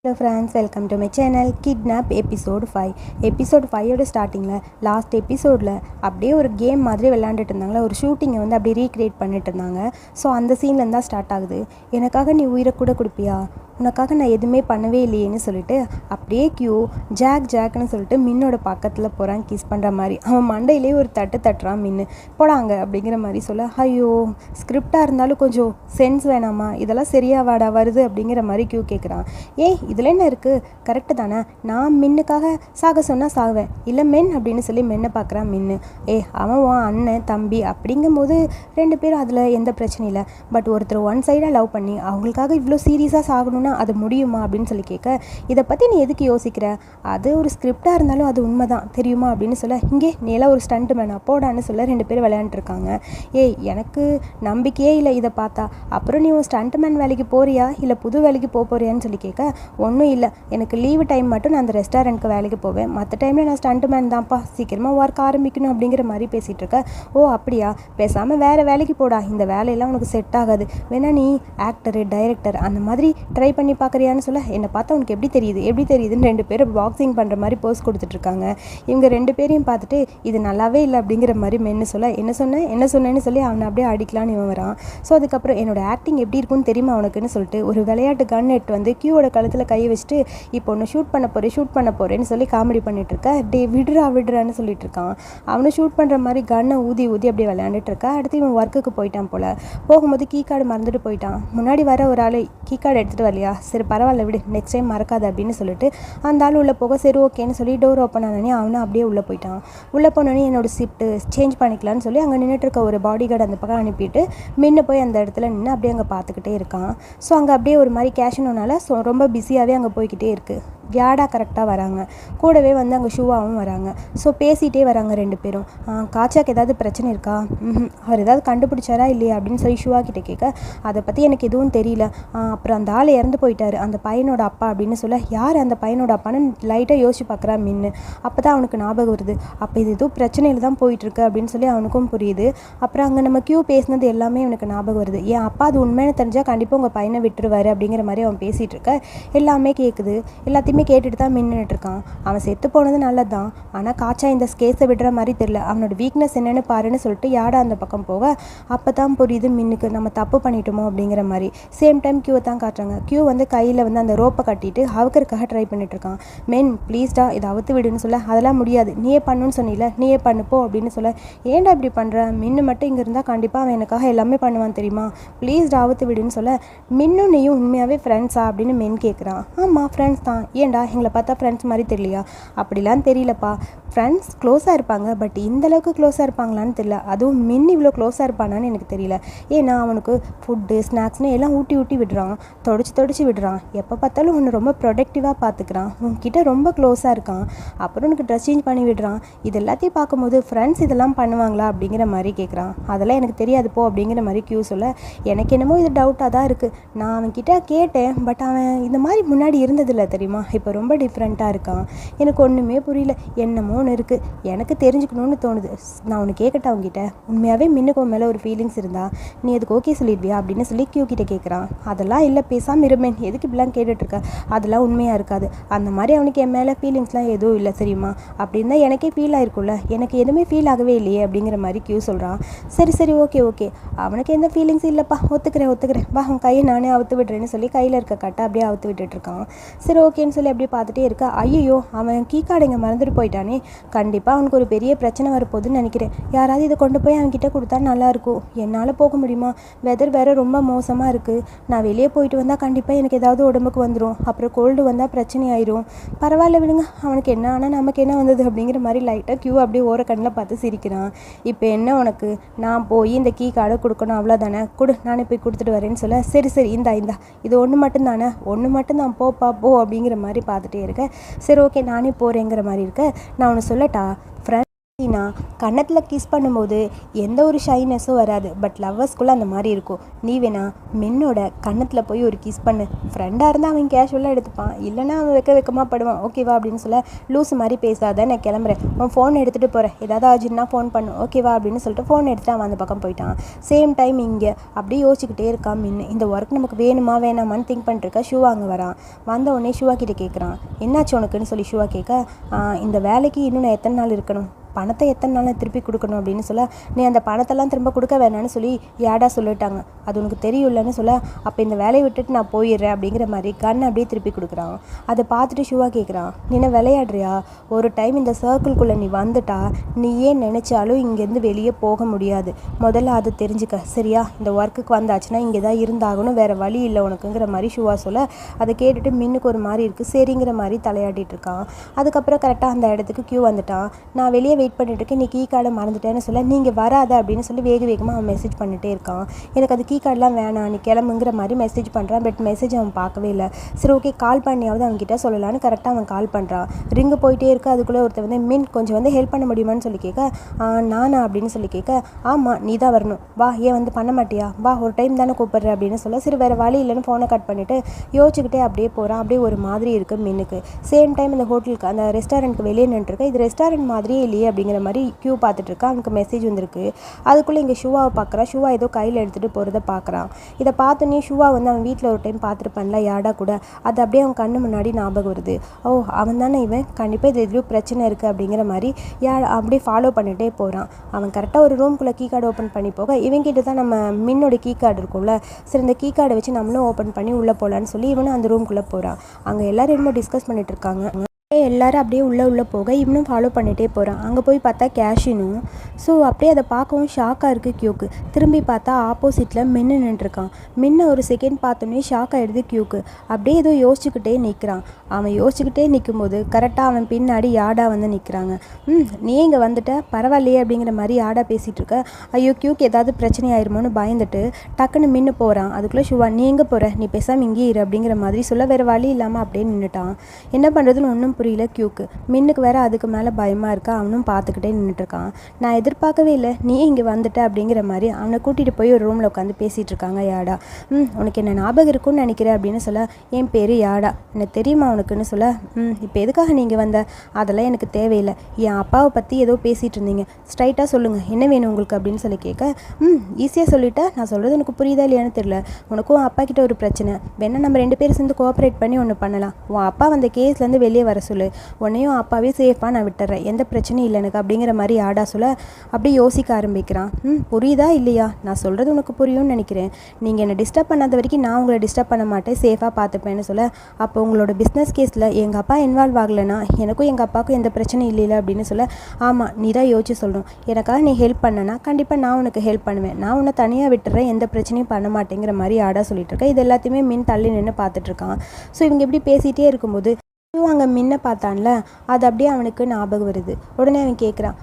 Hello friends, welcome to my channel kidnap episode 5. Episode 5ஓட ஸ்டார்டிங்கில் last எபிசோடில் அப்படியே ஒரு கேம் மாதிரி விளையாண்டுட்டு இருந்தாங்களா, ஒரு ஷூட்டிங்கை வந்து அப்படியே ரீக்ரியேட் பண்ணிட்டு இருந்தாங்க. ஸோ அந்த சீன்லேருந்து தான் ஸ்டார்ட் ஆகுது. எனக்காக நீ உயிரை கூட கொடுப்பியா, உனக்காக நான் எதுவுமே பண்ணவே இல்லையேன்னு சொல்லிட்டு அப்படியே கியூ ஜாக்னு சொல்லிட்டு மின்னோட பக்கத்தில் போகிறான் கிஸ் பண்ணுற மாதிரி. அவன் மண்டையிலே ஒரு தட்டுறான் மின்னு. போடாங்க அப்படிங்கிற மாதிரி சொல்ல, ஐயோ ஸ்கிரிப்டாக இருந்தாலும் கொஞ்சம் சென்ஸ் வேணாமா, இதெல்லாம் சரியாவாடா வருது அப்படிங்கிற மாதிரி கியூ கேட்குறான். இதில் என்ன இருக்குது, கரெக்டு தானே, நான் மின்னுக்காக சாக சொன்னால் சாகுவேன், இல்லை மென் அப்படின்னு சொல்லி மென்னை பார்க்குறான் மின்னு. அவன் உன் அண்ணன் தம்பி அப்படிங்கும்போது 2 பேரும் அதில் எந்த பிரச்சனையும் இல்லை. பட் ஒருத்தர் ஒன் சைடாக லவ் பண்ணி அவங்களுக்காக இவ்வளோ சீரியஸாக சாகணும்னா அது முடியுமா அப்படின்னு சொல்லி கேட்க, இதை பற்றி நீ எதுக்கு யோசிக்கிற, அது ஒரு ஸ்கிரிப்டாக இருந்தாலும் அது உண்மை தான் தெரியுமா அப்படின்னு சொல்ல, இங்கே நீ எல்லாம் ஒரு ஸ்டண்ட் மேனா போடான்னு சொல்ல 2 பேரும் விளையாண்டுருக்காங்க. எனக்கு நம்பிக்கையே இல்லை இதை பார்த்தா, அப்புறம் நீ உன் ஸ்டண்ட் மேன் வேலைக்கு போறியா இல்லை புது வேலைக்கு போறியான்னு சொல்லி கேட்க, ஒன்றும் இல்லை, எனக்கு லீவு டைம் மட்டும் நான் அந்த ரெஸ்டாரண்ட்டுக்கு வேலைக்கு போவேன், மற்ற டைமில் நான் ஸ்டண்ட் மேன் தான்ப்பா, சீக்கிரமாக ஒர்க் ஆரம்பிக்கணும் அப்படிங்கிற மாதிரி பேசிகிட்டு இருக்க. அப்படியா, பேசாமல் வேறு வேலைக்கு போடா, இந்த வேலையெல்லாம் உனக்கு செட் ஆகாது, வேணா நீ ஆக்டரு டைரக்டர் அந்த மாதிரி ட்ரை பண்ணி பார்க்குறியான்னு சொல்ல, என்னை பார்த்தா உனக்கு எப்படி தெரியுதுன்னு 2 பேரும் பாக்ஸிங் பண்ணுற மாதிரி போஸ் கொடுத்துட்ருக்காங்க. இவங்க 2 பேரையும் பார்த்துட்டு இது நல்லாவே இல்லை அப்படிங்கிற மாதிரி மென்னு சொல்ல, என்ன சொன்னேன்னு சொல்லி அவனை அப்படியே அடிக்கலான்னு இவன் வரான். ஸோ அதுக்கப்புறம் என்னோட ஆக்டிங் எப்படி இருக்குன்னு தெரியுமா அவனுக்குன்னு சொல்லிட்டு ஒரு விளையாட்டு கன் எடுத்து வந்து கியூவோட கழுத்தில் கையை வச்சுட்டு, இப்போ ஒன்று ஷூட் பண்ண போகிறேன்னு சொல்லி காமெடி பண்ணிட்டு இருக்க. விடுறான்னு சொல்லிட்டு இருக்கான். அவனை ஷூட் பண்ணுற மாதிரி கன்னை ஊதி அப்படியே விளையாண்டுட்டு இருக்கா. அடுத்து இவன் ஒர்க்குக்கு போயிட்டான் போல. போகும்போது கீ கார்டு மறந்துட்டு போயிட்டான். முன்னாடி வர ஒரு ஆள் கீ கார்டு எடுத்துகிட்டு வரலையா, சரி பரவாயில்ல விடு, நெக்ஸ்ட் டைம் மறக்காது அப்படின்னு சொல்லிட்டு அந்த ஆள் உள்ளே போக, சரி ஓகேன்னு சொல்லி டோர் ஓப்பன் ஆனோடனே அவனும் அப்படியே உள்ளே போயிட்டான். உள்ளே போனோடனே என்னோட ஷிஃப்ட்டு சேஞ்ச் பண்ணிக்கலான்னு சொல்லி அங்கே நின்றுட்டு இருக்க ஒரு பாடி கார்டு அந்த பக்கம் அனுப்பிட்டு மின்ன போய் அந்த இடத்துல நின்று அப்படியே அங்கே பார்த்துக்கிட்டே இருக்கான். ஸோ அங்கே அப்படியே ஒரு மாதிரி கேஷனோனால ரொம்ப பிஸியாகவே அங்கே போய்கிட்டே இருக்குது. கேடா கரெக்டாக வராங்க, கூடவே வந்து அங்கே ஷூவாகவும் வராங்க. ஸோ பேசிகிட்டே வராங்க 2 பேரும். காச்சாக்கு ஏதாவது பிரச்சனை இருக்கா, அவர் ஏதாவது கண்டுபிடிச்சாரா இல்லையா அப்படின்னு சொல்லி ஷூவா கிட்டே கேட்க, அதை பற்றி எனக்கு எதுவும் தெரியல, அப்புறம் அந்த ஆள் இறந்து போயிட்டாரு, அந்த பையனோட அப்பா அப்படின்னு சொல்ல, யார் அந்த பையனோட அப்பான்னு லைட்டாக யோசிச்சு பார்க்குறா மின்னு. அப்போ தான் அவனுக்கு ஞாபகம் வருது, அப்போ இது எதுவும் பிரச்சனையில் தான் போயிட்டுருக்கு அப்படின்னு சொல்லி அவனுக்கும் புரியுது. அப்புறம் அங்கே நம்ம கியூ பேசினது எல்லாமே அவனுக்கு ஞாபகம் வருது. என் அப்பா அது உண்மைன்னு தெரிஞ்சால் கண்டிப்பாக உங்கள் பையனை விட்டுருவாரு அப்படிங்கிற மாதிரி அவன் பேசிகிட்டு இருக்க. எல்லாமே கேட்குது, எல்லாத்தையுமே கேட்டுட்டு தான் மின்னுட்டு இருக்கான். அவன் செத்து போனது நல்லது தான், ஆனால் காச்சா இந்த கேஸை விடுற மாதிரி தெரியல, அவனோட வீக்னஸ் என்னன்னு பாருன்னு சொல்லிட்டு யாடா அந்த பக்கம் போக, அப்போ தான் புரியுது மின்னுக்கு நம்ம தப்பு பண்ணிட்டோமோ அப்படிங்கிற மாதிரி. சேம் டைம் கியூவை தான் காட்டுறாங்க. கியூ வந்து கையில் வந்து அந்த ரோப்பை கட்டிட்டு அவுக்கறதுக்காக ட்ரை பண்ணிட்டு இருக்கான். மென் ப்ளீஸ்டா இதை அவுத்து விடுன்னு சொல்ல, அதெல்லாம் முடியாது, நீயே பண்ணுன்னு சொன்னில, நீயே பண்ணுப்போ அப்படின்னு சொல்ல, ஏன்டா இப்படி பண்ணுற, மின்னு மட்டும் இங்கே இருந்தால் கண்டிப்பாக அவன் எனக்காக எல்லாமே பண்ணுவான் தெரியுமா, ப்ளீஸ்டா அவுத்து விடுன்னு சொல்ல, மின்னும் நீயும் உண்மையாகவே ஃப்ரெண்ட்ஸா அப்படின்னு மென் கேட்குறான். ஆமாம் ஃப்ரெண்ட்ஸ் தான், ஏன்டா எங்களை பார்த்தா ஃப்ரெண்ட்ஸ் மாதிரி தெரியலையா, அப்படிலாம் தெரியலப்பா, ஃப்ரெண்ட்ஸ் க்ளோஸாக இருப்பாங்க, பட் இந்தளவுக்கு க்ளோஸாக இருப்பாங்களான்னு தெரியல, அதுவும் மின் இவ்வளோ க்ளோஸாக இருப்பானான்னு எனக்கு தெரியல, ஏன்னா அவனுக்கு ஃபுட்டு ஸ்நாக்ஸ்னு எல்லாம் ஊட்டி விடுறான், தொடச்சி விடுறான், எப்போ பார்த்தாலும் ஒன்று ரொம்ப ப்ரொடக்டிவாக பார்த்துக்கிறான், உன்கிட்ட ரொம்ப க்ளோஸாக இருக்கான், அப்புறம் உனக்கு ட்ரெஸ் சேஞ்ச் பண்ணி விடுறான், இது எல்லாத்தையும் பார்க்கும்போது ஃப்ரெண்ட்ஸ் இதெல்லாம் பண்ணுவாங்களா அப்படிங்கிற மாதிரி கேட்குறான். அதெல்லாம் எனக்கு தெரியாது போ அப்படிங்கிற மாதிரி கியூ சொல்ல, எனக்கு என்னமோ இது டவுட்டாக தான் இருக்குது, நான் அவன்கிட்ட கேட்டேன், பட் அவன் இந்த மாதிரி முன்னாடி இருந்ததில்லை தெரியுமா, இப்போ ரொம்ப டிஃப்ரெண்ட்டாக இருக்கான், எனக்கு ஒன்றுமே புரியல, என்னமோ ஒன்று இருக்குது, எனக்கு தெரிஞ்சுக்கணும்னு தோணுது, நான் ஒன்று கேட்கட்டா அவங்ககிட்ட, உண்மையாகவே மின்னுக்கு உன் மேலே ஒரு ஃபீலிங்ஸ் இருந்தா நீ அதுக்கு ஓகே சொல்லிடுவியா அப்படின்னு சொல்லி கியூ கிட்ட கேட்குறான். அதெல்லாம் இல்லை, பேசாமல் இருமேன், எதுக்கு இப்படிலாம் கேட்டுட்ருக்க, அதெல்லாம் உண்மையாக இருக்காது, அந்த மாதிரி அவனுக்கு என் மேலே ஃபீலிங்ஸ்லாம் எதுவும் இல்லை தெரியுமா, அப்படின்னு தான் எனக்கே ஃபீல் ஆயிருக்கும்ல, எனக்கு எதுவுமே ஃபீல் ஆகவே இல்லையே அப்படிங்கிற மாதிரி கியூ சொல்கிறான். சரி ஓகே அவனுக்கு எந்த ஃபீலிங்ஸ் இல்லைப்பா, ஒத்துக்கிறேன் வா, அவன் கையை நானே அவுத்து விடுறேன்னு சொல்லி கையில் இருக்க கட்டை அப்படியே அவுத்து விட்டுட்ருக்கான். சரி ஓகேன்னு சொல்லி அப்படியே பார்த்துட்டே இருக்கா. ஐயோ அவன் கீ கார்டு இங்கே மறந்துட்டு போயிட்டானே, கண்டிப்பாக அவனுக்கு ஒரு பெரிய பிரச்சனை வரப்போகுதுன்னு நினைக்கிறேன், யாராவது இதை கொண்டு போய் அவன்கிட்ட கொடுத்தா நல்லாயிருக்கும், என்னால் போக முடியுமா, வெதர் வேறு ரொம்ப மோசமாக இருக்குது, நான் வெளியே போயிட்டு வந்தால் கண்டிப்பாக எனக்கு ஏதாவது உடம்புக்கு வந்துடும், அப்புறம் கோல்டு வந்தால் பிரச்சனை ஆயிரும், பரவாயில்ல விடுங்க, அவனுக்கு என்ன ஆனால் நமக்கு என்ன வந்தது அப்படிங்கிற மாதிரி லைட்டாக கியூ அப்படியே ஓர கண்ணில் பார்த்து சிரிக்கிறான். இப்போ என்ன உனக்கு, நான் போய் இந்த கீ கார்டை கொடுக்கணும் அவ்வளோதானே, நானே போய் கொடுத்துட்டு வரேன்னு சொல்ல, சரி இந்தா இது ஒன்று மட்டும்தான் போப்பா போ அப்படிங்கிற மாதிரி பார்த்துட்டே இருக்க. சரி ஓகே நானே போகிறேங்கிற மாதிரி இருக்க. நான் ஒன்று சொல்லட்டா, ஏன்னா கன்னத்தில் கிஸ் பண்ணும்போது எந்த ஒரு ஷைனஸும் வராது, பட் லவ்வர்ஸ்குள்ளே அந்த மாதிரி இருக்கும். நீ வேணா மென்னோட கன்னத்தில் போய் ஒரு கிஸ் பண்ணு. ஃப்ரெண்டாக இருந்தால் அவன் கேஷுவலாக எடுத்துப்பான், இல்லைனா அவன் வெக்கமாக படுவான். ஓகேவா அப்படின்னு சொல்ல, லூஸ் மாதிரி பேசாத, நான் கிளம்புறேன், உன் ஃபோன் எடுத்துகிட்டு போகிறேன், ஏதாவது ஆச்சுன்னா ஃபோன் பண்ணு ஓகேவா அப்படின்னு சொல்லிட்டு ஃபோன் எடுத்துட்டு அவன் அந்த பக்கம் போயிட்டான். சேம் டைம் இங்கே அப்படியே யோசிச்சுக்கிட்டே இருக்கான் மின்னு. இந்த ஒர்க் நமக்கு வேணுமா வேணாமான்னு திங்க் பண்ணிட்டுருக்கா. ஷூவா அங்கே வரான். வந்த உடனே ஷூவா கிட்டே கேட்குறான், என்னாச்சு உனக்குன்னு சொல்லி. ஷூவா கேட்க, இந்த வேலைக்கு இன்னும் நான் எத்தனை நாள் இருக்கணும், பணத்தை எத்தனை நாள் திருப்பி கொடுக்கணும் அப்படின்னு சொல்ல, நீ அந்த பணத்தெல்லாம் திரும்ப கொடுக்க வேணான்னு சொல்லி யாடா சொல்லிட்டாங்க, அது உனக்கு தெரியும்லன்னு சொல்ல, அப்போ இந்த வேலையை விட்டுட்டு நான் போயிடுறேன் அப்படிங்கிற மாதிரி கண்ணை அப்படியே திருப்பி கொடுக்குறான். அதை பார்த்துட்டு ஷூவா கேட்குறான், நீ என்ன விளையாடுறியா, ஒரு டைம் இந்த சர்க்கிள்குள்ளே நீ வந்துட்டா நீ ஏன் நினச்சாலும் இங்கேருந்து வெளியே போக முடியாது, முதல்ல அதை தெரிஞ்சுக்க சரியா, இந்த ஒர்க்குக்கு வந்தாச்சுன்னா இங்கே தான் இருந்தாகணும், வேறு வழி இல்லை உனக்குங்கிற மாதிரி ஷூவா சொல்ல, அதை கேட்டுட்டு மின்னுக்கு ஒரு மாதிரி இருக்குது, சரிங்கிற மாதிரி தலையாட்டிகிட்டு இருக்கான். அதுக்கப்புறம் கரெக்டாக அந்த இடத்துக்கு கியூ வந்துட்டான். நான் வெளியே வெயிட் பண்ணிட்டு இருக்கேன், நீ கீ கார்டை மறந்துட்டேன்னு சொல்ல, நீங்கள் வராத அப்படின்னு சொல்லி வேகமாக அவன் மெசேஜ் பண்ணிட்டே இருக்கான். எனக்கு அது கீ கார்டெலாம் வேணாம், நீ கிளம்புங்கிற மாதிரி மெசேஜ் பண்ணுறான். பட் மெசேஜ் அவன் பார்க்கவே இல்லை. சரி ஓகே, கால் பண்ணியாவது அவன்கிட்ட சொல்லலான்னு கரெக்டாக அவன் கால் பண்ணுறான். ரிங்கு போயிட்டே இருக்கு. அதுக்குள்ளே ஒருத்தர் வந்து, மின் கொஞ்சம் வந்து ஹெல்ப் பண்ண முடியுமான்னு சொல்லி கேட்க, நானா அப்படின்னு சொல்லி கேட்க, ஆமாம் நீ தான் வரணும், வா, ஏன் வந்து பண்ண மாட்டியா, வா, ஒரு டைம் தானே கூப்பிட்ற அப்படின்னு சொல்ல, சரி வேறு வழி இல்லைன்னு ஃபோனை கட் பண்ணிவிட்டு யோசிச்சுக்கிட்டே அப்படியே போகிறான். அப்படியே ஒரு மாதிரி இருக்குது மின்னுக்கு. சேம் டைம் இந்த ஹோட்டலுக்கு அந்த ரெஸ்டாரண்ட்டுக்கு வெளியே நின்றுருக்கு. இது ரெஸ்டாரண்ட் மாதிரியே இல்லையே அப்படிங்கிற மாதிரி கியூ பார்த்துட்ருக்கா. அவனுக்கு மெசேஜ் வந்திருக்கு. அதுக்குள்ளே இங்கே ஷூவாவை பார்க்குறான். ஷூவா ஏதோ கையில் எடுத்துகிட்டு போகிறத பார்க்குறான். இதை பார்த்தோன்னே ஷூவா வந்து அவன் வீட்டில் ஒரு டைம் பார்த்துருப்பான்ல யாடா கூட, அது அப்படியே அவன் கண்ணு முன்னாடி ஞாபகம் வருது. ஓ அவன் தானே இவன், கண்டிப்பாக இது எதுவும் பிரச்சனை இருக்குது அப்படிங்கிற மாதிரி அப்படியே ஃபாலோ பண்ணிகிட்டே போகிறான். அவன் கரெக்டாக ஒரு ரூம்குள்ளே கீ கார்டு ஓப்பன் பண்ணி போக, இவங்கிட்ட தான் நம்ம மின்னோட கீ கார்டு இருக்கும்ல, சரி இந்த கீ கார்டை வச்சு நம்மளும் ஓப்பன் பண்ணி உள்ளே போகலான்னு சொல்லி இவனும் அந்த ரூம்குள்ளே போகிறான். அங்கே எல்லோரும் என்னமோ டிஸ்கஸ் பண்ணிகிட்டு இருக்காங்க. எல்லாரும் அப்படியே உள்ளே போக இவனும் ஃபாலோ பண்ணிகிட்டே போகிறான். அங்கே போய் பார்த்தா கேஷினும். ஸோ அப்படியே அதை பார்க்கவும் ஷாக்காக இருக்குது கியூக்கு. திரும்பி பார்த்தா ஆப்போசிட்டில் மின்னு நின்றுருக்கான். மின்ன ஒரு செகண்ட் பார்த்தோன்னே ஷாக் ஆகிடுது கியூக்கு. அப்படியே ஏதோ யோசிச்சுக்கிட்டே நிற்கிறான். அவன் யோசிச்சுக்கிட்டே நிற்கும்போது கரெக்டாக அவன் பின்னாடி யாடா வந்து நிற்கிறாங்க. நீ இங்கே வந்துட்ட, பரவாயில்லையே அப்படிங்கிற மாதிரி யாடா பேசிகிட்டு இருக்க. ஐயோ கியூக்கு ஏதாவது பிரச்சனை ஆயிருமோன்னு பயந்துட்டு டக்குன்னு மின்னு போகிறான். அதுக்குள்ளே ஷுவா, நீ எங்கே போகிற, நீ பேசாமல் இங்கே இரு அப்படிங்கிற மாதிரி சொல்ல, வேறு வழி இல்லாமல் அப்படியே நின்றுட்டான். என்ன பண்ணுறதுன்னு ஒன்றும் புரியல கியூக்கு. மின்னுக்கு வேற அதுக்கு மேலே பயமாக இருக்கா. அவனும் பார்த்துக்கிட்டே நின்றுட்டுருக்கான். நான் எதிர்பார்க்கவே இல்லை நீ இங்கே வந்துட்ட அப்படிங்கிற மாதிரி அவனை கூட்டிகிட்டு போய் ஒரு ரூமில் உட்காந்து பேசிகிட்டு இருக்காங்க யாடா. உனக்கு என்ன ஞாபகம் இருக்குன்னு நினைக்கிறேன் அப்படின்னு சொல்ல, என் பேர் யாடா, எனக்கு தெரியுமா உனக்குன்னு சொல்ல, இப்போ எதுக்காக நீங்கள் வந்த, அதெல்லாம் எனக்கு தேவையில்லை, என் அப்பாவை பற்றி ஏதோ பேசிகிட்டு இருந்தீங்க, ஸ்ட்ரைட்டாக சொல்லுங்கள் என்ன வேணும் உங்களுக்கு அப்படின்னு சொல்லி கேட்க, ஈஸியாக சொல்லிட்டா, நான் சொல்கிறது உனக்கு புரியுதா இல்லையான்னு தெரியல, உனக்கும் அப்பா கிட்ட ஒரு பிரச்சனை, வேணா நம்ம 2 பேரும் சேர்ந்து கோஆப்ரேட் பண்ணி ஒன்று பண்ணலாம், உன் அப்பா வந்த கேஸ்லேருந்து வெளியே வர சொல்லு, உன்னையும் அப்பாவே சேஃபாக நான் விட்டுறேன், எந்த பிரச்சனையும் இல்லை எனக்கு அப்படிங்கிற மாதிரி ஆடா சொல்ல, அப்படியே யோசிக்க ஆரம்பிக்கிறான். புரியுதா இல்லையா, நான் சொல்கிறது உனக்கு புரியும்னு நினைக்கிறேன், நீங்கள் என்னை டிஸ்டர்ப் பண்ணாத வரைக்கும் நான் உங்களை டிஸ்டர்ப் பண்ண மாட்டேன், சேஃபாக பார்த்துப்பேன்னு சொல்ல, அப்போ உங்களோட பிஸ்னஸ் கேஸில் எங்கள் அப்பா இன்வால்வ் ஆகலைன்னா எனக்கும் எங்கள் அப்பாவுக்கும் எந்த பிரச்சனையும் இல்லை அப்படின்னு சொல்ல, ஆமாம் நீ தான் யோசிச்சு சொல்லணும், எனக்காக நீ ஹெல்ப் பண்ணனா கண்டிப்பாக நான் உனக்கு ஹெல்ப் பண்ணுவேன், நான் உன்னை தனியாக விட்டுறேன், எந்த பிரச்சனையும் பண்ண மாட்டேங்கிற மாதிரி ஆடா சொல்லிட்டு இருக்கேன். இது எல்லாத்தையுமே மின் தள்ளி நின்று பார்த்துட்ருக்கான். ஸோ இவங்க இப்படி பேசிகிட்டே இருக்கும்போது அங்கே மின்ன பார்த்தான்ல, அது அப்படியே அவனுக்கு ஞாபகம் வருது. உடனே அவன் கேட்குறான்,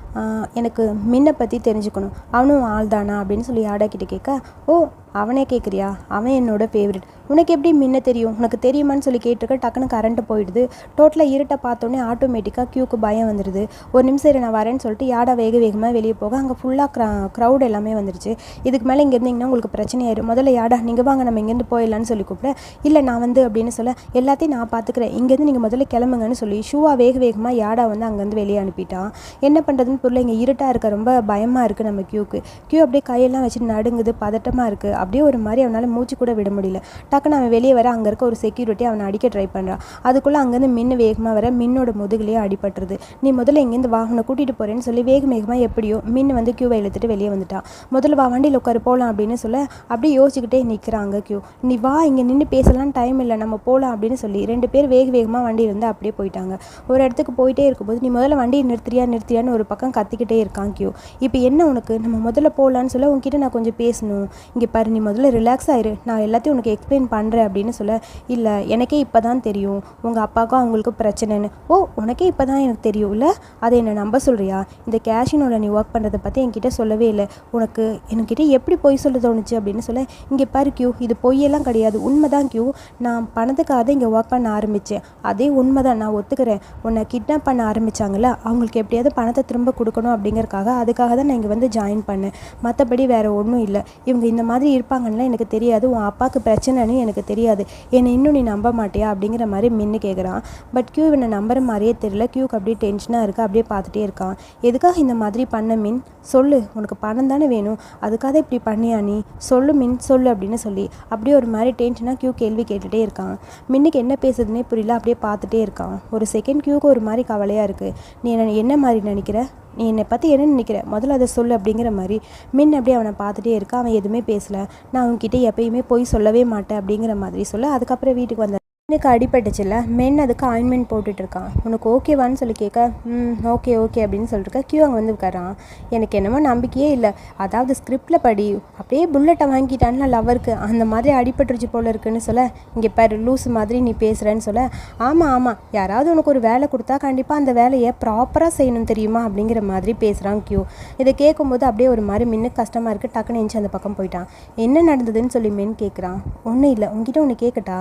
எனக்கு மின்னை பற்றி தெரிஞ்சுக்கணும், அவனும் ஆள் தானா அப்படின்னு சொல்லி ஆடா கிட்ட கேட்க, ஓ அவனே கேட்குறியா, அவன் என்னோட ஃபேவரட், உனக்கு எப்படி மின்ன தெரியும், உனக்கு தெரியுமான்னு சொல்லி கேட்டிருக்க. டக்குன்னு கரண்ட்டு போயிடுது. டோட்டலாக இருட்டை பார்த்தோன்னே ஆட்டோமேட்டிக்காக கியூக்கு பயம் வந்துடுது. ஒரு நிமிஷம் இரு நான் வரேன்னு சொல்லிட்டு யாடா வேகமாக வெளியே போக, அங்கே ஃபுல்லாக க்ரௌட் எல்லாமே வந்துருச்சு. இதுக்கு மேலே இங்கே இருந்தீங்கன்னா உங்களுக்கு பிரச்சனையாயிடும், முதல்ல யாடா நீங்கள் வாங்க நம்ம இங்கேருந்து போயிடலான்னு சொல்லி கூப்பிட, இல்லை நான் வந்து அப்படின்னு சொல்ல, எல்லாத்தையும் நான் பார்த்துக்கிறேன், இங்கேருந்து நீங்கள் முதல்ல கிளம்புங்கன்னு சொல்லி ஷூவா வேகமாக யாடா வந்து அங்கேருந்து வெளியே அனுப்பிட்டான். என்ன பண்ணுறதுன்னு புரியல, இங்கே இருட்டாக இருக்க, ரொம்ப பயமாக இருக்குது நம்ம கியூக்கு. கியூ அப்படியே கையெல்லாம் வச்சுட்டு நடுங்குது, பதட்டமாக இருக்குது. அப்படியே ஒரு மாதிரி அவனால் மூச்சு கூட விட முடியல. டக்குன்னு அவன் வெளியே வர அங்கே இருக்க ஒரு செக்யூரிட்டி அவனை அடிக்க ட்ரை பண்ணுறான். அதுக்குள்ளே அங்கேருந்து மின்னு வேகமாக வர மின்னோட முதுகுலேயே அடிபட்டுருது. நீ முதல்ல இங்கேருந்து வா, உன்னை கூட்டிகிட்டு போகிறேன்னு சொல்லி வேகமாக எப்படியோ மின்னு வந்து கியூவை இழுத்துட்டு வெளியே வந்துட்டான். முதல்ல வா வண்டியில் உட்காரு போகலாம் அப்படின்னு சொல்ல, அப்படியே யோசிச்சுக்கிட்டே நிற்கிறாங்க கியூ. நீ வா இங்கே நின்று பேசலாம், டைம் இல்லை, நம்ம போகலாம் அப்படின்னு சொல்லி 2 பேர் வேகமாக வண்டியிலேருந்து அப்படியே போயிட்டாங்க. ஒரு இடத்துக்கு போயிட்டே இருக்கும்போது, நீ முதல்ல வண்டியை நிறுத்தியான்னு ஒரு பக்கம் கத்திக்கிட்டே இருக்கான் கியூ. இப்போ என்ன உனக்கு, நம்ம முதல்ல போகலான்னு சொல்ல, உங்ககிட்ட நான் கொஞ்சம் பேசணும், இங்கே பாரு நீ முதல்ல ரிலாக்ஸ் ஆயிரு, நான் எல்லாத்தையும் உனக்கு எக்ஸ்பிளைன் பண்ணுறேன் அப்படின்னு சொல்ல, இல்லை எனக்கே இப்போ தான் தெரியும் உங்கள் அப்பாவுக்கும் அவங்களுக்கும் பிரச்சனைன்னு. ஓ, உனக்கே இப்போ தான் எனக்கு தெரியும் இல்லை, அதை என்னை நம்ப சொல்கிறியா? இந்த கேஷினோட நீ ஒர்க் பண்ணுறதை பற்றி என்கிட்ட சொல்லவே இல்லை, உனக்கு என்கிட்ட எப்படி பொய் சொல்ல தோணுச்சு அப்படின்னு சொல்ல, இங்கே பாரு கியூ, இது பொய்யெல்லாம் கிடையாது, உண்மை தான் கியூ. நான் பணத்துக்காக தான் இங்கே ஒர்க் பண்ண ஆரம்பித்தேன், அதே உண்மை தான், நான் ஒத்துக்கிறேன். உன்னை கிட்னாப் பண்ண ஆரம்பித்தாங்கல்ல, அவங்களுக்கு எப்படியாவது பணத்தை திரும்ப கொடுக்கணும் அப்படிங்கிறக்காக, அதுக்காக தான் நான் இங்கே வந்து ஜாயின் பண்ணேன். மற்றபடி வேறு ஒன்றும் இல்லை. இவங்க இந்த மாதிரி இருப்பாங்கன்னு எனக்கு தெரியாது, உன் அப்பாவுக்கு பிரச்சனைன்னு எனக்கு தெரியாது, என்னை இன்னும் நீ நம்ப மாட்டியா அப்படிங்கிற மாதிரி மின்னு கேட்குறான். பட் கியூ இவனை நம்புற மாதிரியே தெரியல. கியூக்கு அப்படியே டென்ஷனாக இருக்குது, அப்படியே பார்த்துட்டே இருக்கான். எதுக்காக இந்த மாதிரி பண்ண மின், சொல்லு, உனக்கு பணம் தானே வேணும், அதுக்காக இப்படி பண்ணியா நீ, சொல்லு மின், சொல்லு அப்படின்னு சொல்லி அப்படியே ஒரு மாதிரி டென்ஷனாக கியூ கேள்வி கேட்டுகிட்டே இருக்கான். மின்னுக்கு என்ன பேசுதுன்னே புரியல, அப்படியே பார்த்துட்டே இருக்கான். ஒரு செகண்ட் கியூக்கு ஒரு மாதிரி கவலையாக இருக்குது. நீ என்ன மாதிரி நினைக்கிற, நீ என்னை பற்றி என்ன நினைக்கிற, முதல்ல அதை சொல்லு அப்படிங்கிற மாதிரி மின் அப்படியே அவனை பார்த்துட்டே இருக்கா. அவன் எதுவுமே பேசலை. நான் அவன்கிட்ட எப்பயுமே போய் சொல்லவே மாட்டேன் அப்படிங்கிற மாதிரி சொல்ல, அதுக்கப்புறம் வீட்டுக்கு வந்த எனக்கு அடிபட்டுச்சுல்ல, மென் அதுக்கு ஆயின்மெண்ட் போட்டுட்ருக்கான். உனக்கு ஓகேவான்னு சொல்லி கேட்க, ஓகே ஓகே அப்படின்னு சொல்லிட்டுருக்க. கியூ அங்கே வந்து உட்காரான். எனக்கு என்னமோ நம்பிக்கையே இல்லை, அதாவது ஸ்கிரிப்டில் படி, அப்படியே புல்லட்டை வாங்கிட்டான்னா லவருக்கு அந்த மாதிரி அடிபட்டுருச்சு போல இருக்குன்னு சொல்ல, இங்கே பாரு லூஸ் மாதிரி நீ பேசுகிறேன்னு சொல்ல, ஆமாம் யாராவது உனக்கு ஒரு வேலை கொடுத்தா கண்டிப்பாக அந்த வேலையை ப்ராப்பராக செய்யணும் தெரியுமா அப்படிங்கிற மாதிரி பேசுகிறான் கியூ. இதை கேட்கும்போது அப்படியே ஒரு மாதிரி மின்னுக்கு கஷ்டமாக இருக்குது. டக்குன்னு எஞ்சி அந்த பக்கம் போயிட்டான். என்ன நடந்ததுன்னு சொல்லி மென் கேட்குறான். ஒன்றும் இல்லை, உங்ககிட்ட ஒன்று கேட்கட்டா,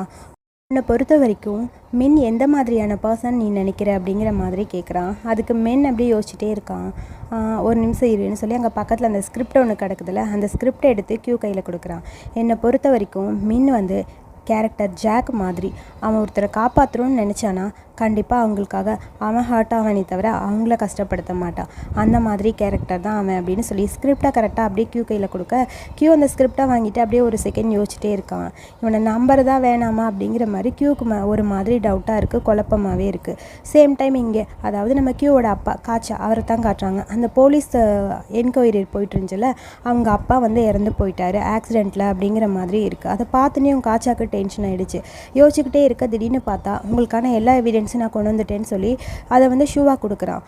உன்னை பொறுத்த வரைக்கும் மென் எந்த மாதிரியான பர்சன் நீ நினைக்கிற அப்படிங்கிற மாதிரி கேட்குறான். அதுக்கு மென் அப்படியே யோசிச்சுட்டே இருக்கான். ஒரு நிமிஷம் இருன்னு சொல்லி அங்கே பக்கத்தில் அந்த ஸ்கிரிப்ட் ஒன்று கிடக்குதுல்ல, அந்த ஸ்கிரிப்டை எடுத்து கியூ கையில் கொடுக்குறான். என்னை பொறுத்த வரைக்கும் மின் வந்து கேரக்டர் ஜாக் மாதிரி. அவன் ஒருத்தரை காப்பாற்றணும்னு நினச்சானா கண்டிப்பாக அவங்களுக்காக அவன் ஹர்ட் ஆவானே தவிர அவங்கள கஷ்டப்படுத்த மாட்டான். அந்த மாதிரி கேரக்டர் தான் அவன் அப்படின்னு சொல்லி ஸ்கிரிப்டை கரெக்டாக அப்படியே கியூ கையில் கொடுக்க, கியூ அந்த ஸ்கிரிப்டை வாங்கிட்டு அப்படியே ஒரு செகண்ட் யோசிச்சுட்டே இருக்கான். இவனை நம்புறதா வேணாமா அப்படிங்கிற மாதிரி கியூக்கு ஒரு மாதிரி டவுட்டாக இருக்குது, குழப்பமாகவே இருக்குது. சேம் டைம் இங்கே அதாவது நம்ம கியூவோட அப்பா காச்சா, அவரை தான் காட்டுறாங்க. அந்த போலீஸ் என்கொயரி போயிட்டு இருந்துச்சுல, அவங்க அப்பா வந்து இறந்து போயிட்டாரு ஆக்சிடெண்ட்டில் அப்படிங்கிற மாதிரி இருக்குது. அதை பார்த்துனே அவங்க காச்சாக்கு டென்ஷன் ஆகிடுச்சு. யோசிச்சுக்கிட்டே இருக்க திடீர்னு பார்த்தா உங்களுக்கான எல்லா எவிடன்ஸும் நான் கொண்டு வந்துட்டேன்னு சொல்லி அதை வந்து ஷூவாக கொடுக்குறான்.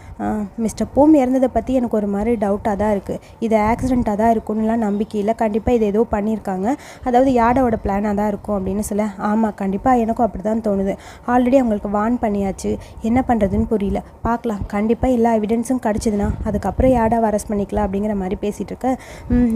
மிஸ்டர் பூம் இறந்ததை பற்றி எனக்கு ஒரு மாதிரி டவுட்டாக தான் இருக்குது, இது ஆக்சிடெண்ட்டாக தான் இருக்கும்னுலாம் நம்பிக்கை இல்லை, கண்டிப்பாக இது ஏதோ பண்ணியிருக்காங்க, அதாவது யாடோட பிளானாக தான் இருக்கும் அப்படின்னு சொல்ல, ஆமாம் கண்டிப்பாக எனக்கும் அப்படி தான் தோணுது, ஆல்ரெடி அவங்களுக்கு வார்ன் பண்ணியாச்சு, என்ன பண்ணுறதுன்னு புரியல, பார்க்கலாம், கண்டிப்பாக எல்லா எவிடன்ஸும் கிடச்சிதுன்னா அதுக்கப்புறம் யாடாவை அரெஸ்ட் பண்ணிக்கலாம் அப்படிங்கிற மாதிரி பேசிகிட்டு இருக்க,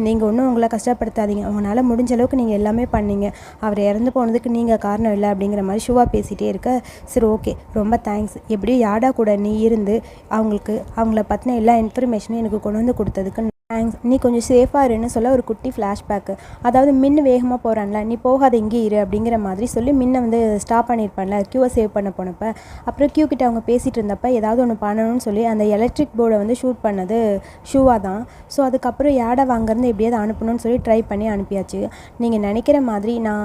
நீங்கள் ஒன்றும் உங்களை கஷ்டப்படுத்தாதீங்க, உங்களால் முடிஞ்ச அளவுக்கு நீங்கள் எல்லாமே பண்ணீங்க, அவர் இறந்து போனதுக்கு நீங்கள் காரணம் இல்லை அப்படிங்கிற மாதிரி ஷூவாக பேசிகிட்டே இருக்க, சரி ஓகே ரொம்ப தேங்க்ஸ், எப்படியும் யாடா கூட நீ இருந்து அவங்கள பற்றின எல்லா இன்ஃபர்மேஷனும் எனக்கு கொண்டு வந்து கொடுத்ததுக்கு தேங்க்ஸ், நீ கொஞ்சம் சேஃபாக இருன்னு சொல்ல ஒரு குட்டி ஃப்ளாஷ்பேக்கு, அதாவது மின்னு வேகமாக போகிறான்ல, நீ போகாத இங்கே இரு அப்படிங்கிற மாதிரி சொல்லி மின்னை வந்து ஸ்டாப் பண்ணியிருப்பான்ல கியூவை சேவ் பண்ண போனப்போ, அப்புறம் கியூ கிட்ட அவங்க பேசிகிட்டு இருந்தப்போ ஏதாவது ஒன்று பண்ணணும்னு சொல்லி அந்த எலக்ட்ரிக் போர்டை வந்து ஷூட் பண்ணது ஷூவாக தான். ஸோ அதுக்கப்புறம் யாடா வாங்கருந்து எப்படியாவது அனுப்பணும்னு சொல்லி ட்ரை பண்ணி அனுப்பியாச்சு. நீங்கள் நினைக்கிற மாதிரி நான்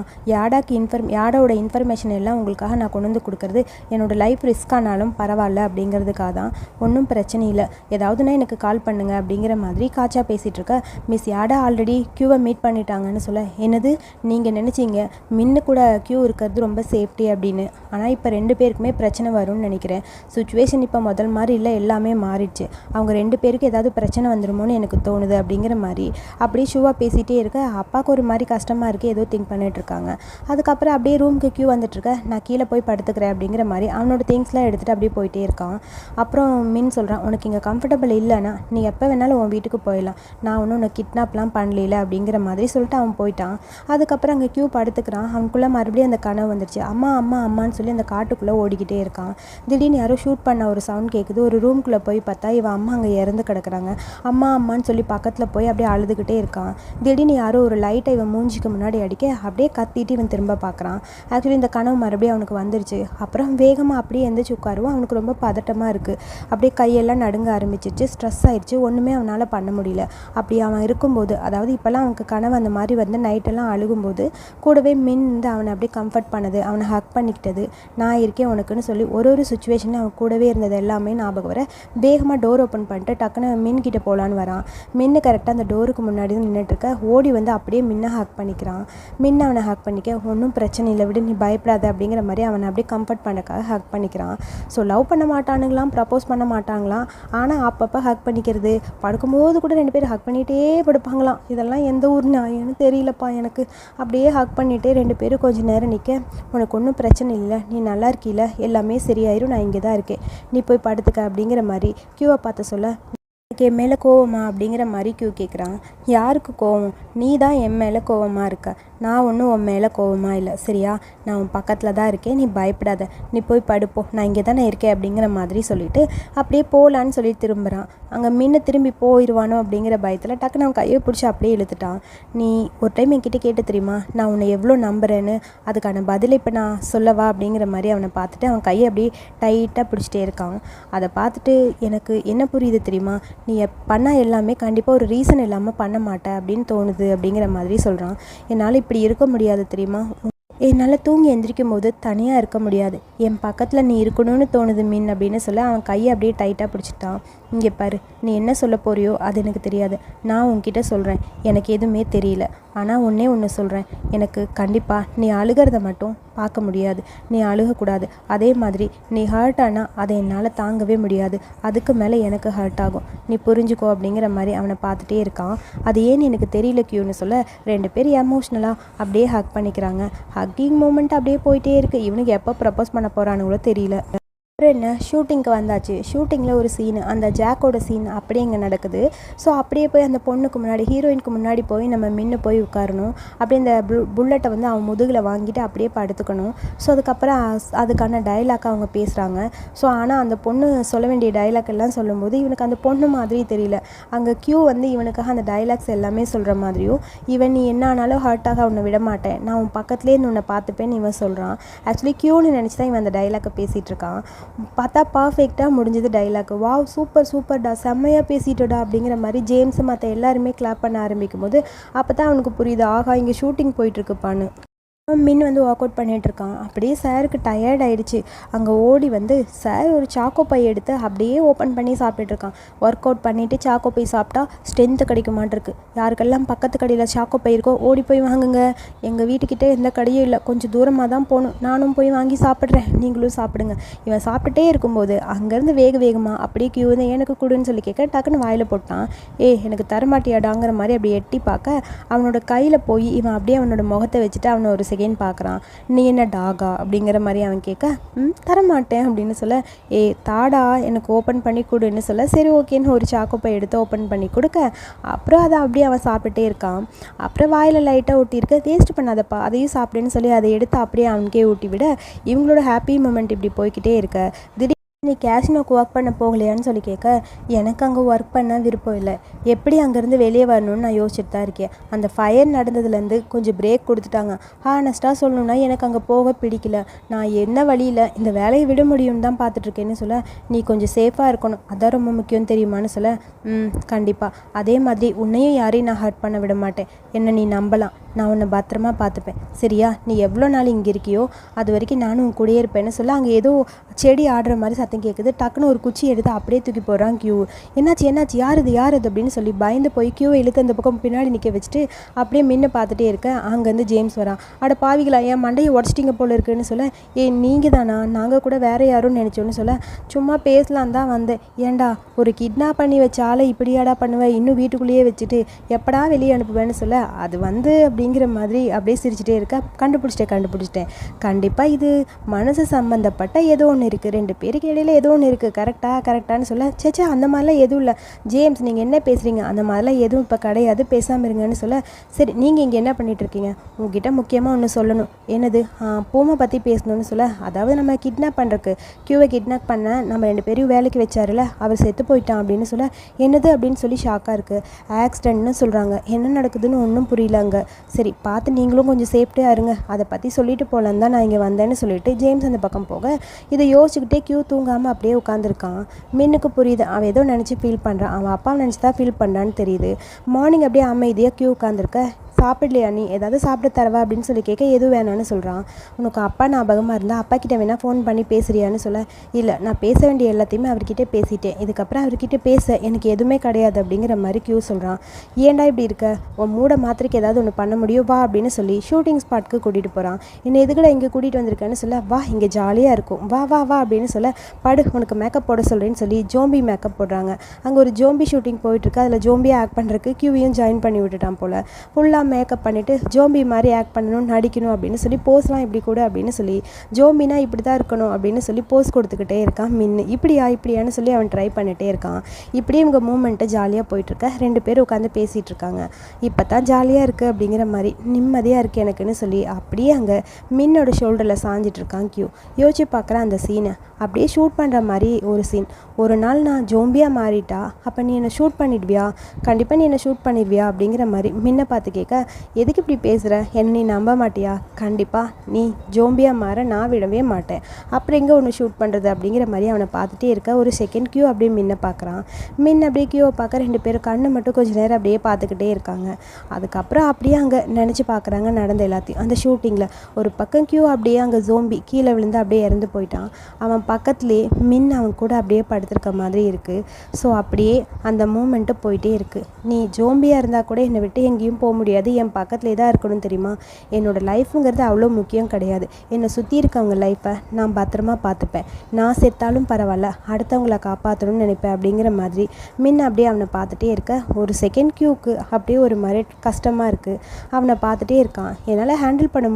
யாடாவோட இன்ஃபர்மேஷன் எல்லாம் உங்களுக்காக நான் கொண்டு வந்து கொடுக்குறது என்னோடய லைஃப் ரிஸ்க் ஆனாலும் பரவாயில்ல அப்படிங்கிறதுக்காக தான், ஒன்றும் பிரச்சனை இல்லை, ஏதாவதுன்னா எனக்கு கால் பண்ணுங்கள் அப்படிங்கிற மாதிரி பேசிகிட்டு இருக்க, மிஸ் யாடா ஆல்ரெடி கியூவை மீட் பண்ணிட்டாங்கன்னு சொல்ல, என்னது நீங்கள் நினச்சிங்க மின்னு கூட கியூ இருக்கிறது ரொம்ப சேஃப்டி அப்படின்னு, ஆனால் இப்போ 2 பேருக்குமே பிரச்சனை வரும்னு நினைக்கிறேன், சுச்சுவேஷன் இப்போ முதல் மாதிரி இல்லை, எல்லாமே மாறிடுச்சு, அவங்க 2 பேருக்கு ஏதாவது பிரச்சனை வந்துடுமோன்னு எனக்கு தோணுது அப்படிங்கிற மாதிரி அப்படியே ஷூவாக பேசிகிட்டே இருக்க, அப்பாவுக்கு ஒரு மாதிரி கஷ்டமாக இருக்குது, ஏதோ திங்க் பண்ணிகிட்ருக்காங்க. அதுக்கப்புறம் அப்படியே ரூமுக்கு கியூ வந்துட்டுருக்க, நான் கீழே போய் படுத்துக்கிறேன் அப்படிங்கிற மாதிரி அவனோட திங்ஸ்லாம் எடுத்துகிட்டு அப்படியே போயிட்டே இருக்கான். அப்புறம் மின் சொல்கிறான், உனக்கு இங்கே கம்ஃபர்டபுள் இல்லைன்னா நீ எப்போ வேணாலும் உன் வீட்டுக்கு போயிடலாம், நான் ஒன்றும் உன்னை கிட்னாப்லாம் பண்ணல அப்படிங்கிற மாதிரி சொல்லிட்டு அவன் போயிட்டான். அதுக்கப்புறம் அங்கே கியூ படுத்துக்கிறான். அவனுக்குள்ளே மறுபடியும் அந்த கனவு வந்துடுச்சு. அம்மா அம்மா அம்மான்னு சொல்லி அந்த காட்டுக்குள்ளே ஓடிக்கிட்டே இருக்கான். திடீர்னு யாரோ ஷூட் பண்ண ஒரு சவுண்ட் கேட்குது. ஒரு ரூம்குள்ளே போய் பார்த்தா இவன் அம்மா அங்கே இறந்து கிடக்குறாங்க. அம்மா அம்மான்னு சொல்லி பக்கத்தில் போய் அப்படியே அழுதுகிட்டே இருக்கான். திடீர்னு யாரோ ஒரு லைட்டை இவன் மூஞ்சிக்கு முன்னாடி அடிக்க அப்படியே கத்திட்டு இவன் திரும்ப பார்க்குறான். ஆக்சுவலி இந்த கனவு மறுபடியும் அவனுக்கு வந்துருச்சு. அப்புறம் வேகமாக அப்படியே எந்திரிச்சு உட்காருவான். அவனுக்கு ரொம்ப பதட்டமாக இருக்குது. அப்படியே கையெல்லாம் நடுங்க ஆரம்பிச்சிருச்சு. ஸ்ட்ரெஸ் ஆயிடுச்சு. ஒன்றுமே அவனால் பண்ண முடியல. அப்படி அவன் இருக்கும்போது, அதாவது இப்போல்லாம் அவனுக்கு கனவு அந்த மாதிரி வந்து நைட்டெல்லாம் அழுகும்போது கூடவே மின் வந்து அவனை அப்படியே கம்ஃபர்ட் பண்ணது, அவனை ஹக் பண்ணிக்கிட்டது, நான் இருக்கேன் உனக்குன்னு சொல்லி ஒரு சுச்சுவேஷனில் அவன் கூடவே இருந்தது எல்லாமே ஞாபகம் வர வேகமாக டோர் ஓப்பன் பண்ணிட்டு டக்குன்னு மின் கிட்டே போகலான்னு வரான். மின்னு கரெக்டாக அந்த டோருக்கு முன்னாடி தான் நின்றுட்டுருக்க. ஓடி வந்து அப்படியே மின்னை ஹக் பண்ணிக்கிறான். மின்ன அவனை ஹக் பண்ணிக்க, ஒன்றும் பிரச்சனை இல்லை விடு, நீ பயப்படாத அப்படிங்கிற மாதிரி அவனை அப்படியே கம்ஃபர்ட் பண்ணக்காக ஹக் பண்ணிக்கிறான். ஸோ லவ் பண்ண மாட்டானுங்களாம், ப்ரப்போஸ் பண்ண மாட்டாங்களாம், ஆனால் அப்பப்போ ஹக் பண்ணிக்கிறது, படுக்கும்போது கூட 2 பேரும் ஹக் பண்ணிகிட்டே படுப்பாங்களாம். இதெல்லாம் எந்த ஊர் நியாயம்னு தெரியலப்பா எனக்கு. அப்படியே ஹக் பண்ணிகிட்டே 2 பேரும் கொஞ்சம் நேரம் நிற்க, உனக்கு ஒன்றும் பிரச்சனை இல்லை, நீ நல்லா இருக்கீல, எல்லாமே சரியாயிரும், நான் இங்கே தான் இருக்கேன், நீ போய் படுத்துக்க அப்படிங்கிற மாதிரி கியூவை பார்த்து சொல்ல, எனக்கு என் மேலே கோவமா அப்படிங்கிற மாதிரி கியூ கேட்குறான். யாருக்கு கோவம்? நீ தான் என் மேலே கோவமாக இருக்க, நான் ஒன்றும் உன் மேலே கோவமாக இல்லை, சரியா? நான் உன் பக்கத்தில் தான் இருக்கேன், நீ பயப்படாத, நீ போய் படுப்போ, நான் இங்கே தானே இருக்கேன் அப்படிங்கிற மாதிரி சொல்லிவிட்டு அப்படியே போகலான்னு சொல்லி திரும்புகிறான். அங்கே மின்னு திரும்பி போயிடுவானோ அப்படிங்கிற பயத்தில் டக்குன்னு அவன் கையை பிடிச்சி அப்படியே இழுத்துட்டான். நீ ஒரு டைம் என்கிட்ட கேட்டு தெரியுமா, நான் உன்னை எவ்வளோ நம்புறேன்னு, அதுக்கான பதிலை இப்போ நான் சொல்லவா அப்படிங்கிற மாதிரி அவனை பார்த்துட்டு அவன் கையை அப்படியே டைட்டாக பிடிச்சிட்டே இருக்கான். அதை பார்த்துட்டு எனக்கு என்ன புரியுது தெரியுமா, நீ பண்ண எல்லாமே கண்டிப்பாக ஒரு ரீசன் இல்லாமல் பண்ண மாட்டேன் அப்படின்னு தோணுது அப்படிங்கிற மாதிரி சொல்கிறான். என்னால் இப்படி இருக்க முடியாது தெரியுமா, என்னால் தூங்கி எந்திரிக்கும் போது தனியாக இருக்க முடியாது, என் பக்கத்தில் நீ இருக்கணும்னு தோணுது மின் அப்படின்னு சொல்ல அவன் கையை அப்படியே டைட்டாக பிடிச்சிட்டான். இங்கே பாரு, நீ என்ன சொல்ல போறியோ அது எனக்கு தெரியாது, நான் உன்கிட்ட சொல்கிறேன், எனக்கு எதுவுமே தெரியல, ஆனால் ஒன்று சொல்கிறேன், எனக்கு கண்டிப்பாக நீ அழுகிறத மட்டும் பார்க்க முடியாது, நீ அழுகக்கூடாது, அதே மாதிரி நீ ஹர்ட் ஆனால் அதை என்னால் தாங்கவே முடியாது, அதுக்கு மேலே எனக்கு ஹர்ட் ஆகும், நீ புரிஞ்சுக்கோ அப்படிங்கிற மாதிரி அவனை பார்த்துட்டே இருக்கான். அது ஏன்னு எனக்கு தெரியல கியூன்னு சொல்ல 2 பேர் எமோஷ்னலாக அப்படியே ஹக் பண்ணிக்கிறாங்க. ஹக்கிங் மூமெண்ட் அப்படியே போயிட்டே இருக்குது. இவனுக்கு எப்போ ப்ரப்போஸ் பண்ண போகிறானுங்களோ தெரியல. அப்புறம் என்ன, ஷூட்டிங்க்கு வந்தாச்சு. ஷூட்டிங்கில் ஒரு சீனு, அந்த ஜாக்கோட சீன் அப்படியே இங்கே நடக்குது. ஸோ அப்படியே போய் அந்த பொண்ணுக்கு முன்னாடி, ஹீரோயினுக்கு முன்னாடி போய் நம்ம மின்னு போய் உட்காரணும். அப்படியே இந்த புல்லட்டை வந்து அவன் முதுகில் வாங்கிட்டு அப்படியே படுத்துக்கணும். ஸோ அதுக்கப்புறம் அதுக்கான டைலாக் அவங்க பேசுகிறாங்க. ஸோ ஆனால் அந்த பொண்ணு சொல்ல வேண்டிய டைலாக் எல்லாம் சொல்லும்போது இவனுக்கு அந்த பொண்ணு மாதிரி தெரியல. அங்கே கியூ வந்து இவனுக்காக அந்த டைலாக்ஸ் எல்லாமே சொல்கிற மாதிரியும், இவன் நீ என்ன ஆனாலும் ஹர்ட்டாக உன்னை விட மாட்டேன், நான் உன் பக்கத்துலேருந்து உன்னை பார்த்துப்பேன்னு இவன் சொல்கிறான். ஆக்சுவலி கியூன்னு நினச்சி தான் இவன் அந்த டைலாக்கை பேசிகிட்டு இருக்கான். பார்த்தா பர்ஃபெக்டாக முடிஞ்சது டைலாக். வாவ் சூப்பர்டா, செம்மையாக பேசிட்டோடா அப்படிங்கிற மாதிரி ஜேம்ஸ் மற்ற எல்லாருமே கிளாப் பண்ண ஆரம்பிக்கும் போது அப்போ தான் அவனுக்கு புரியுது, ஆகா இங்கே ஷூட்டிங் போயிட்டுருக்குப்பான்னு. மின் வந்து ஒர்க் அவுட் பண்ணிகிட்ருக்கான். அப்படியே சாருக்கு டயர்ட் ஆகிடுச்சு. அங்கே ஓடி வந்து சார் ஒரு சாக்கோ பை எடுத்து அப்படியே ஓப்பன் பண்ணி சாப்பிட்டுட்ருக்கான். ஒர்க் அவுட் பண்ணிவிட்டு சாக்கோ பை சாப்பிட்டா ஸ்ட்ரென்த்து கிடைக்க மாட்டிருக்கு. யாருக்கெல்லாம் பக்கத்து கடையில் சாக்கோ பை இருக்கோ ஓடி போய் வாங்குங்க, எங்கள் வீட்டுக்கிட்டே எந்த கடையும் இல்லை, கொஞ்சம் தூரமாக தான் போகணும், நானும் போய் வாங்கி சாப்பிட்றேன், நீங்களும் சாப்பிடுங்க. இவன் சாப்பிட்டுட்டே இருக்கும்போது அங்கேருந்து வேகமாக அப்படியே கியூ வந்து எனக்கு கொடுன்னு சொல்லி கேட்க டக்குன்னு வாயில் போட்டான். எனக்கு தரமாட்டியாடாங்கிற மாதிரி அப்படி எட்டி பார்க்க அவனோட கையில் போய் இவன் அப்படியே அவனோட முகத்தை வச்சுட்டு அவனை ஒரு செகண்ட் பார்க்குறான். நீ என்ன டாகா அப்படிங்கிற மாதிரி அவன் கேட்க தரமாட்டேன் அப்படின்னு சொல்ல, தாடா எனக்கு ஓப்பன் பண்ணி கொடுன்னு சொல்ல, சரி ஓகேன்னு ஒரு சாக்கோப்பை எடுத்து ஓப்பன் பண்ணி கொடுக்க அப்புறம் அதை அப்படியே அவன் சாப்பிட்டுட்டே இருக்கான். அப்புறம் வாயில் லைட்டாக ஊட்டியிருக்க, வேஸ்ட் பண்ணாதப்பா அதையும் சாப்பிடுன்னு சொல்லி அதை எடுத்து அப்படியே அவனுக்கே ஊட்டி விட இவங்களோட ஹாப்பி மூமெண்ட் இப்படி போய்கிட்டே இருக்க, திடீர்னு நீ கேசினோக்கு ஒர்க் பண்ண போகலையான்னு சொல்லி கேட்க, எனக்கு அங்கே ஒர்க் பண்ண விருப்பம் இல்லை, எப்படி அங்கேருந்து வெளியே வரணும்னு நான் யோசிச்சுட்டு தான் இருக்கேன். அந்த ஃபயர் நடந்ததுலேருந்து கொஞ்சம் பிரேக் கொடுத்துட்டாங்க. ஹானஸ்ட்டாக சொல்லணுன்னா எனக்கு அங்கே போக பிடிக்கல, நான் என்ன வழியில் இந்த வேலையை விட முடியும்னு தான் பார்த்துட்ருக்கேன்னு சொல்ல, நீ கொஞ்சம் சேஃபாக இருக்கணும், அதான் ரொம்ப முக்கியம் தெரியுமான்னு சொல்ல, கண்டிப்பாக, அதே மாதிரி உன்னையும் யாரையும் நான் ஹர்ட் பண்ண விட மாட்டேன், என்னை நீ நம்பலாம், நான் உன்னை பத்திரமா பார்த்துப்பேன், சரியா? நீ எவ்வளோ நாள் இங்கே இருக்கியோ அது வரைக்கும் நானும் உன் கூடயே இருப்பேன்னு சொல்ல, அங்கே ஏதோ செடி ஆடுற மாதிரி சத்தம் கேட்குது. டக்குன்னு ஒரு குச்சி எடுத்து அப்படியே தூக்கி போடுறான் கியூ. என்னாச்சு யார் இது அப்படின்னு சொல்லி பயந்து போய் கியூவை இழுத்து அந்த பக்கம் பின்னாடி நிற்க வச்சுட்டு அப்படியே மின்ன பார்த்துட்டே இருக்க. அங்கேருந்து ஜேம்ஸ் வரான். அட பாவிகளா, என் மண்டையை உடச்சிட்டிங்க போல இருக்குன்னு சொல்ல, நீங்கள் தானா, நாங்கள் கூட வேறு யாரும் நினச்சோன்னு சொல்ல, சும்மா பேசலாம் தான் வந்தேன், ஏண்டா ஒரு கிட்னாப் பண்ணி வச்ச ஆளை இப்படியாடா பண்ணுவேன், இன்னும் வீட்டுக்குள்ளேயே வச்சுட்டு எப்படா வெளியே அனுப்புவேன்னு சொல்ல, அது வந்து அப்படிங்கிற மாதிரி அப்படியே சிரிச்சுட்டே இருக்க, கண்டுபிடிச்சிட்டேன், கண்டிப்பாக இது மனசு சம்மந்தப்பட்ட ஏதோ ஒன்று இருக்குது, 2 பேருக்கு இடையில ஏதோ ஒன்று இருக்குது, கரெக்டான்னு சொல்ல, சேச்சா அந்த மாதிரிலாம் எதுவும் இல்லை ஜேம்ஸ், நீங்கள் என்ன பேசுகிறீங்க, அந்த மாதிரிலாம் எதுவும் இப்போ கிடையாது, பேசாமல் இருங்கன்னு சொல்ல, சரி நீங்கள் இங்கே என்ன பண்ணிகிட்டு இருக்கீங்க, உங்ககிட்ட முக்கியமாக ஒன்று சொல்லணும். என்னது? பூமை பற்றி பேசணும்னு சொல்ல, அதாவது நம்ம கிட்னாப் பண்ணுறக்கு கியூவை கிட்னாப் பண்ண நம்ம 2 பேரையும் வேலைக்கு வச்சாருல, அவர் செத்து போயிட்டான் அப்படின்னு சொல்ல, என்னது அப்படின்னு சொல்லி ஷாக்காக இருக்குது. ஆக்சிடென்ட்னு சொல்கிறாங்க, என்ன நடக்குதுன்னு ஒன்றும் புரியல அங்கே. சரி பார்த்து நீங்களும் கொஞ்சம் சேஃப்டியாக இருங்க, அதை பற்றி சொல்லிட்டு போகலான்னு தான் நான் இங்கே வந்தேன்னு சொல்லிட்டு ஜேம்ஸ் அந்த பக்கம் போக, இதை யோசிச்சுக்கிட்டே கியூ தூங்காமல் அப்படியே உட்காந்துருக்கான். மின்னுக்கு புரியுது, அவன் ஏதோ நினச்சி ஃபீல் பண்ணுறான், அவன் அப்பா நினச்சி தான் ஃபீல் பண்ணுறான்னு தெரியுது. மார்னிங் அப்படியே அமைதியாக கியூ உட்காந்துருக்க, சாப்பிடலையா நீ, ஏதாவது சாப்பிட தரவா அப்படின்னு சொல்லி கேட்க எதுவும் வேணான்னு சொல்கிறான். உனக்கு அப்பா ஞாபகமாக இருந்தால் அப்பா கிட்ட வேணால் ஃபோன் பண்ணி பேசுறியான்னு சொல்ல, இல்லை நான் பேச வேண்டிய எல்லாத்தையுமே அவர்கிட்ட பேசிட்டேன், இதுக்கப்புறம் அவர்கிட்ட பேச எனக்கு எதுவுமே கிடையாது அப்படிங்கிற மாதிரி கியூ சொல்கிறான். ஏன்டா இப்படி இருக்க, உன் மூட மாத்திரைக்கு ஏதாவது ஒன்று பண்ண முடியும் வா அப்படின்னு சொல்லி ஷூட்டிங் ஸ்பாட்க்கு கூட்டிகிட்டு போகிறான். என்னை எதுக்குடா இங்கே கூட்டிகிட்டு வந்திருக்கேன்னு சொல்ல, வா இங்கே ஜாலியாக இருக்கும், வா வா வா அப்படின்னு சொல்ல, படு உனக்கு மேக்கப் போட சொல்கிறேன்னு சொல்லி ஜோம்பி மேக்கப் போடுறாங்க. அங்கே ஒரு ஜோம்பி ஷூட்டிங் போயிட்டுருக்கு. அதில் ஜோம்பியாக ஆக்ட் பண்ணுறதுக்கு கியூவையும் ஜாயின் பண்ணி விட்டுட்டான் போல். ஃபுல்லாக மேக்கப் பண்ணிவிட்டு ஜோம்பி மாதிரி ஆக்ட் பண்ணணும், நடிக்கணும் அப்படின்னு சொல்லி போஸ்லாம் இப்படி கூட அப்படின்னு சொல்லி ஜோம்பினா இப்படி தான் இருக்கணும் அப்படின்னு சொல்லி போஸ் கொடுத்துக்கிட்டே இருக்கான் மின்னு. இப்படியான்னு சொல்லி அவன் ட்ரை பண்ணிகிட்டே இருக்கான். இப்படியே இவங்க மூமெண்ட்டு ஜாலியாக போயிட்டுருக்க. 2 பேர் உட்காந்து பேசிகிட்டு இருக்காங்க. இப்போ தான் ஜாலியாக இருக்குது அப்படிங்கிற மாதிரி நிம்மதியாக இருக்குது எனக்குன்னு சொல்லி அப்படியே அங்கே மின்னோட ஷோல்டரில் சாஞ்சிட்ருக்கான் கியூ. யோசிச்சு பார்க்குற அந்த சீனை அப்படியே ஷூட் பண்ணுற மாதிரி ஒரு சீன். ஒரு நாள் நான் ஜோம்பியாக மாறிட்டா அப்போ நீ என்னை ஷூட் பண்ணிடுவியா, கண்டிப்பாக நீ என்னை ஷூட் பண்ணிடுவியா அப்படிங்கிற மாதிரி மின்னை பார்த்து கேட்க, எதுக்கு இப்படி பேசுகிற, என்னை நீ நம்ப மாட்டியா, கண்டிப்பாக நீ ஜோம்பியாக மாற நான் விடவே மாட்டேன், அப்புறம் எங்கே ஒன்று ஷூட் பண்ணுறது அப்படிங்கிற மாதிரி அவனை பார்த்துட்டே இருக்க. ஒரு செகண்ட் கியூ அப்படியே மின்னை பார்க்குறான். மின் அப்படியே கியூவை பார்க்க 2 பேரும் கண்ணை மட்டும் கொஞ்சம் நேரம் அப்படியே பார்த்துக்கிட்டே இருக்காங்க. அதுக்கப்புறம் அப்படியே அங்கே நினச்சி பார்க்குறாங்க நடந்த எல்லாத்தையும். அந்த ஷூட்டிங்கில் ஒரு பக்கம் கியூ அப்படியே அங்கே ஜோம்பி கீழே விழுந்து அப்படியே இறந்து போயிட்டான். அவன் பக்கத்துலேயே மின் அவன் கூட அப்படியே படுத்திருக்க மாதிரி இருக்குது. ஸோ அப்படியே அந்த மூமெண்ட்டு போயிட்டே இருக்குது. நீ ஜோம்பியாக இருந்தால் கூட என்னை விட்டு எங்கேயும் போக முடியாது, என் பக்கத்துலேயே தான் இருக்கணும் தெரியுமா, என்னோடய லைஃப்புங்கிறது அவ்வளோ முக்கியம் கிடையாது, என்னை சுற்றி இருக்கவங்க லைஃப்பை நான் பத்திரமா பார்த்துப்பேன், நான் செத்தாலும் பரவாயில்ல அடுத்தவங்கள காப்பாற்றணும்னு நினைப்பேன் அப்படிங்கிற மாதிரி மின் அப்படியே அவனை பார்த்துட்டே இருக்க. ஒரு செகண்ட் கியூக்கு அப்படியே ஒரு மாதிரி கஷ்டமாக இருக்குது. அவனை பார்த்துட்டே இருக்கான். என்னால் ஹேண்டில் பண்ண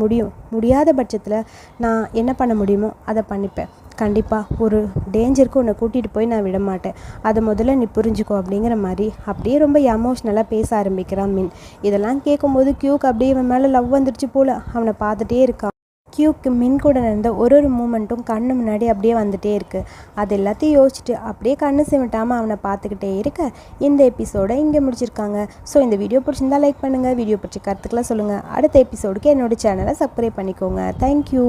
முடியாத பட்சத்தில் நான் என்ன பண்ண முடியுமோ அதை பண்ணிப்பேன், கண்டிப்பாக ஒரு டேஞ்சருக்கு உன்னை கூட்டிகிட்டு போய் நான் விட மாட்டேன், அதை முதல்ல நீ புரிஞ்சுக்கோ அப்படிங்கிற மாதிரி அப்படியே ரொம்ப எமோஷ்னலாக பேச ஆரம்பிக்கிறான் மின். இதெல்லாம் கேட்கும்போது கியூக்கு அப்படியே இவன் மேலே லவ் வந்துடுச்சு போல் அவனை பார்த்துட்டே இருக்கான். கியூக்கு மின் கூட நடந்த ஒரு மூமெண்ட்டும் கண்ணு முன்னாடி அப்படியே வந்துகிட்டே இருக்குது. அது எல்லாத்தையும் யோசிச்சுட்டு அப்படியே கண்ணு சிமிட்டாமல் அவனை பார்த்துக்கிட்டே இருக்க இந்த எபிசோடை இங்கே முடிச்சிருக்காங்க. ஸோ இந்த வீடியோ பிடிச்சிருந்தா லைக் பண்ணுங்கள், வீடியோ பிடிச்ச கருத்துக்களை சொல்லுங்கள். அடுத்த எபிசோடுக்கு என்னோடய சேனலை சப்ஸ்கிரைப் பண்ணிக்கோங்க. தேங்க்யூ.